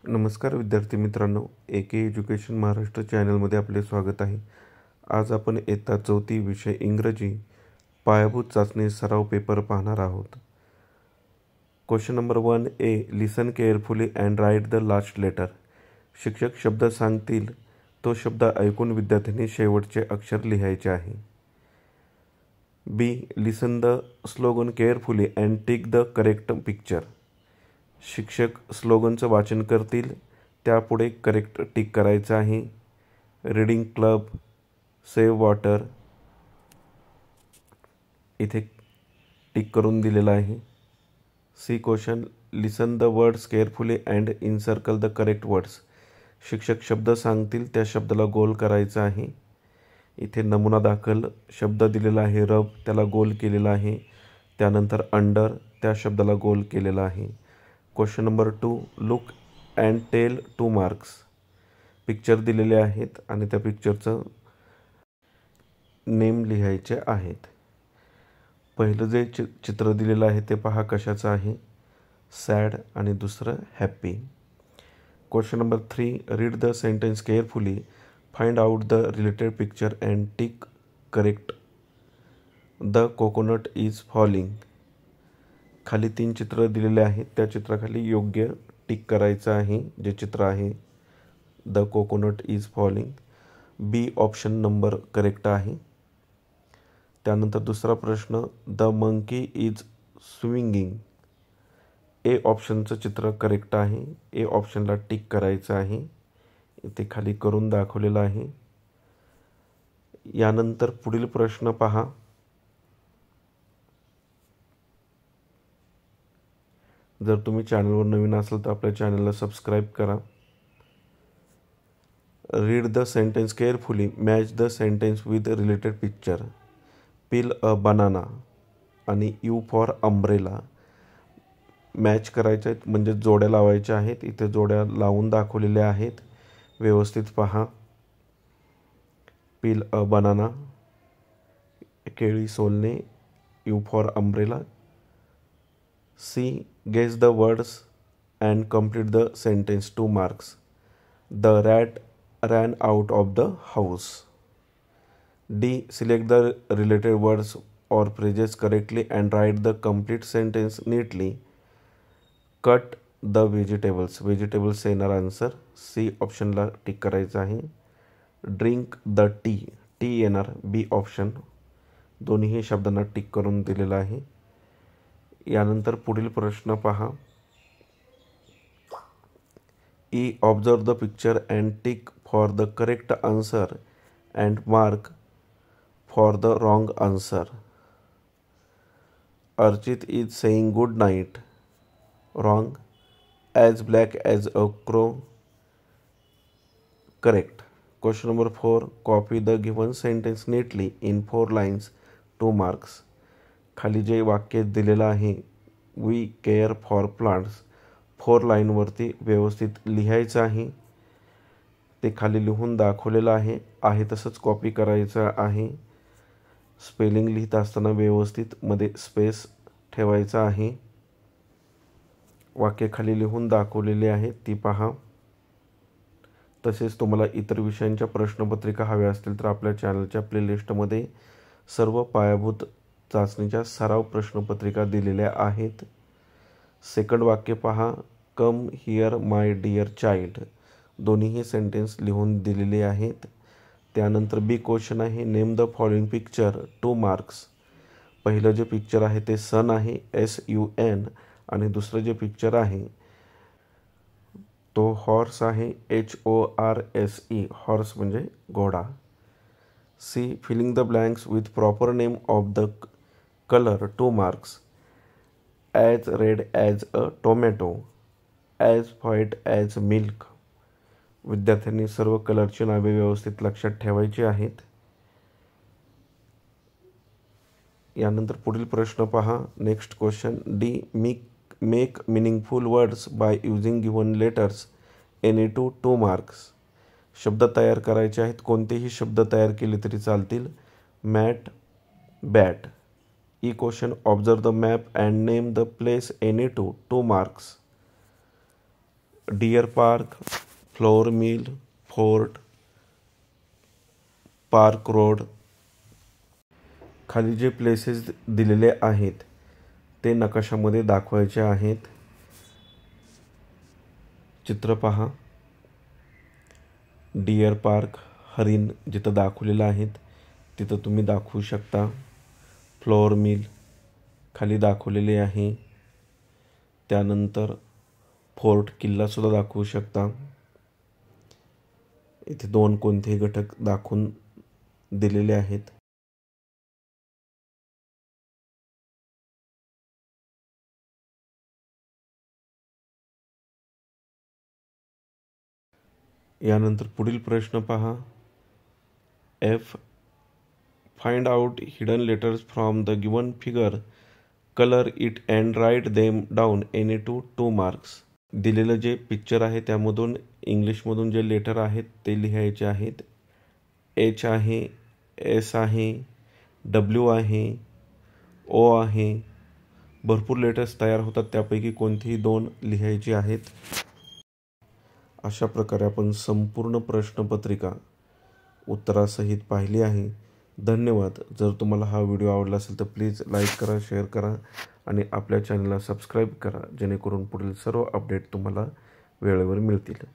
नमस्कार विद्यार्थी मित्रांनो, AK एज्युकेशन महाराष्ट्र चॅनलमध्ये आपले स्वागत आहे. आज आपण इयत्ता 4थी विषय इंग्रजी पायाभूत चाचणी सराव पेपर पाहणार आहोत. Question number 1A. Listen carefully and write the last letter. शिक्षक शब्द सांगतील तो शब्द ऐकून विद्यार्थ्यांनी शेवटचे अक्षर लिहायचे आहे. B. Listen the slogan carefully and tick the correct picture. शिक्षक स्लोगनचं वाचन करतील, त्यापुढे करेक्ट टिक करायचं आहे. रीडिंग क्लब, सेव्ह वॉटर इथे टिक करून दिलेलं आहे. C question, listen the words carefully and encircle the correct words. शिक्षक शब्द सांगतील, त्या शब्दाला गोल करायचं आहे. इथे नमुना दाखल शब्द दिलेला आहे रब, त्याला गोल केलेला आहे. त्यानंतर अंडर, त्या शब्दाला गोल केलेला आहे. Question number 2. Look and tell 2 marks. Picture दिलेले आहेत आणि त्या पिक्चरचं नेम लिहायचे आहेत. पहिलं जे चित्र दिलेलं आहे ते पहा कशाचं आहे, सॅड, आणि दुसरं happy. Question number 3. Read the sentence carefully, find out the related picture and tick correct. The coconut is falling. खाली 3 चित्र दिलेले आहेत, त्या चित्राखाली योग्य टिक करायचं आहे जे चित्र आहे the coconut is falling. B option number correct आहे. त्यानंतर दुसरा प्रश्न, the monkey is swinging. A ऑप्शनचं चित्र करेक्ट आहे. ए ऑप्शनला टिक करायचं आहे. इथे खाली करून दाखवलेलं आहे. यानंतर पुढील प्रश्न पहा. जर तुम्ही चॅनलवर नवीन असाल तर आपल्या चॅनलला सबस्क्राईब करा. Read the sentence carefully, match the sentence with related picture. Peel a banana आणि यू फॉर अम्ब्रेला मॅच करायच्या आहेत, म्हणजे जोड्या लावायच्या आहेत. इथे जोड्या लावून दाखवलेल्या आहेत, व्यवस्थित पहा. पील अ बनाना, केळी सोलणे, U for umbrella. C. Guess the words and complete the sentence 2 marks. The rat ran out of the house. D. Select the related words or phrases correctly and write the complete sentence neatly. Cut the vegetables. Vegetables येणार answer. C ऑप्शनला tick करायचं आहे. Drink the T. T येणार बी option. दोन्ही शब्दांना tick करून दिलेला आहे. यानंतर पुढील प्रश्न पहा. E. Observe the picture and tick for the correct answer and mark for the wrong answer. Archit is saying good night. Wrong. As black as a crow. Correct. Question number 4. Copy the given sentence neatly in 4 lines. 2 marks. खाली जे वाक्य दिलेलं आहे, We care for plants, 4 लाईनवरती व्यवस्थित लिहायचं आहे. ते खाली लिहून दाखवलेलं आहे तसंच कॉपी करायचं आहे. स्पेलिंग लिहित असताना व्यवस्थित मध्ये स्पेस ठेवायचा आहे. वाक्य खाली लिहून दाखवलेले आहेत, ती पहा. तसेच तुम्हाला इतर विषयांच्या प्रश्नपत्रिका हव्या असतील तर आपल्या चॅनलच्या प्लेलिस्टमध्ये सर्व पायाभूत चाचणीच्या सराव प्रश्नपत्रिका दिलेल्या आहेत. सेकंड वाक्य पहा. Come here my dear child. दोन्ही सेंटेन्स लिहून दिलेले आहेत. त्यानंतर बी क्वेश्चन आहे. Name the following picture 2 marks. पहिलं जे पिक्चर आहे ते सन आहे, SUN, आणि दुसरं जे पिक्चर आहे तो हॉर्स आहे, HORSE. हॉर्स म्हणजे घोडा. C. Filling the blanks with proper name of the colour 2 marks. As red as a tomato, as white as milk. विद्यार्थ्यांनी सर्व कलरची नावे व्यवस्थित लक्षात ठेवायची आहेत. यानंतर पुढील प्रश्न पहा. Next question. D. Make meaningful words by using given letters any two 2 marks. शब्द तयार करायचे आहेत, कोणतेही शब्द तयार केले तरी चालतील. Mat, bat. E question. Observe the map and name the place any two 2 marks. Deer park, flour mill, fort, park road. खाली जे प्लेसेस दिलेले आहेत ते नकाशामध्ये दाखवायचे आहेत. चित्र पहा. डिअर पार्क, हरिण जिथं दाखवलेलं आहेत तिथं तुम्ही दाखवू शकता. फ्लोअर मिल खाली दाखवलेले आहे. त्यानंतर फोर्ट किल्लासुद्धा दाखवू शकता. इथे 2 कोणतेही घटक दाखवून दिलेले आहेत. यानंतर पुढील प्रश्न पहा. F. Find out hidden letters from the given figure. Color it and write them down any to 2 marks. दिलेलं जे पिक्चर आहे त्यामधून इंग्लिशमधून जे लेटर आहेत ते लिहायचे आहेत. H आहे, S आहे, W आहे, O आहे. भरपूर लेटर्स तयार होतात, त्यापैकी कोणतीही 2 लिहायची आहेत. अशा प्रकारे आपण संपूर्ण प्रश्नपत्रिका उत्तरासहित पाहिली आहे. धन्यवाद. जर तुम्हाला हा व्हिडिओ आवडला असेल तर प्लीज लाईक करा, शेअर करा आणि आपल्या चॅनलला सबस्क्राईब करा, जेणेकरून पुढील सर्व अपडेट तुम्हाला वेळेवर मिळतील.